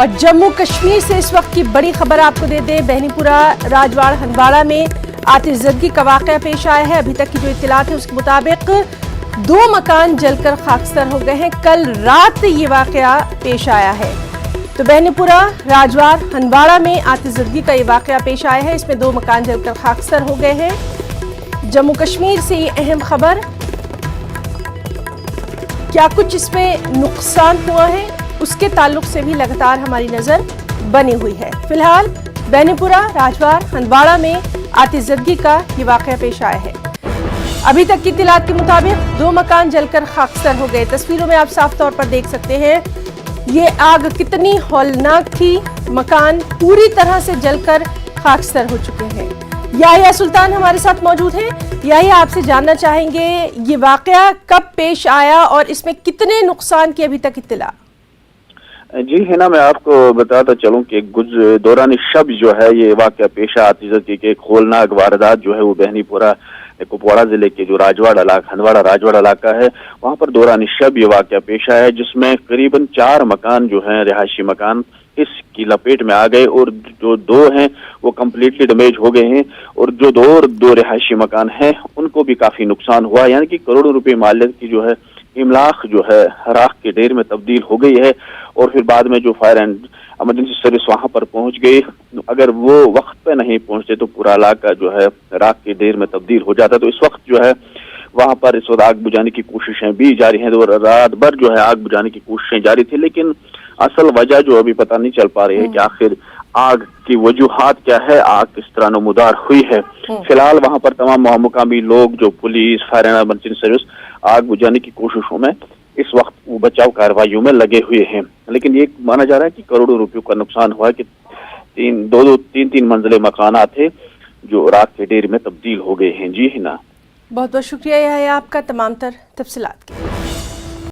اور جموں کشمیر سے اس وقت کی بڑی خبر آپ کو دے دیں، بہنیپورہ راجواڑ ہندواڑہ میں آتش زدگی کا واقعہ پیش آیا ہے۔ ابھی تک کی جو اطلاعات ہیں اس کے مطابق 2 مکان جل کر خاکستر ہو گئے ہیں۔ کل رات یہ واقعہ پیش آیا ہے۔ تو بہنیپورہ راجواڑ ہندواڑہ میں آتش زدگی کا یہ واقعہ پیش آیا ہے، اس میں 2 مکان جل کر خاکستر ہو گئے ہیں۔ جموں کشمیر سے یہ اہم خبر، کیا کچھ اس میں نقصان ہوا ہے اس کے تعلق سے بھی لگاتار ہماری نظر بنی ہوئی ہے۔ فی الحال بہنیپورہ راجواڑ ہندواڑہ میں آتش زدگی کا یہ واقعہ پیش آیا ہے۔ ابھی تک کی اطلاعات کے مطابق 2 مکان جل کر خاکستر ہو گئے۔ تصویروں میں آپ صاف طور پر دیکھ سکتے ہیں یہ آگ کتنی ہولناک تھی، مکان پوری طرح سے جل کر خاکستر ہو چکے ہیں۔ یحییٰ سلطان ہمارے ساتھ موجود ہیں۔ یحییٰ، آپ سے جاننا چاہیں گے یہ واقعہ کب پیش آیا اور اس میں کتنے نقصان کی ابھی تک اطلاع؟ جی ہنا، میں آپ کو بتاتا چلوں کہ دوران شب جو ہے یہ واقعہ پیش آیا آتش زدگی کے ایک ہولناک واردات جو ہے وہ بہنیپورہ کپواڑہ ضلع کے جو ہندواڑہ راجواڑ علاقہ ہے وہاں پر دوران شب یہ واقعہ پیش آیا ہے، جس میں قریباً 4 مکان جو ہیں رہائشی مکان اس کی لپیٹ میں آ گئے اور جو 2 ہیں وہ کمپلیٹلی ڈیمیج ہو گئے ہیں، اور جو 2 رہائشی مکان ہیں ان کو بھی کافی نقصان ہوا، یعنی کہ کروڑوں روپے مالیت کی جو ہے املاک جو ہے راکھ کے ڈھیر میں تبدیل ہو گئی ہے۔ اور پھر بعد میں جو فائر اینڈ ایمرجنسی سروس وہاں پر پہنچ گئی، اگر وہ وقت پہ نہیں پہنچتے تو پورا علاقہ جو ہے راکھ کے ڈھیر میں تبدیل ہو جاتا۔ تو اس وقت جو ہے وہاں پر اس وقت آگ بجھانے کی کوششیں بھی جاری ہیں، اور رات بھر جو ہے آگ بجھانے کی کوششیں جاری تھی، لیکن اصل وجہ جو ابھی پتہ نہیں چل پا رہی ہے کہ آخر آگ کی وجوہات کیا ہے، آگ کس طرح نمودار ہوئی ہے۔ فی الحال وہاں پر تمام مقامی لوگ جو police, fire and emergency service آگ بجھانے کی کوششوں میں اس وقت وہ بچاؤ کارروائیوں میں لگے ہوئے ہیں، لیکن یہ مانا جا رہا ہے کہ کروڑوں روپیوں کا نقصان ہوا ہے کہ 3 منزلے مکانات تھے جو راکھ کے ڈھیر میں تبدیل ہو گئے ہیں۔ جی ہنا، بہت بہت شکریہ یحییٰ آپ کا تمام تر تفصیلات کے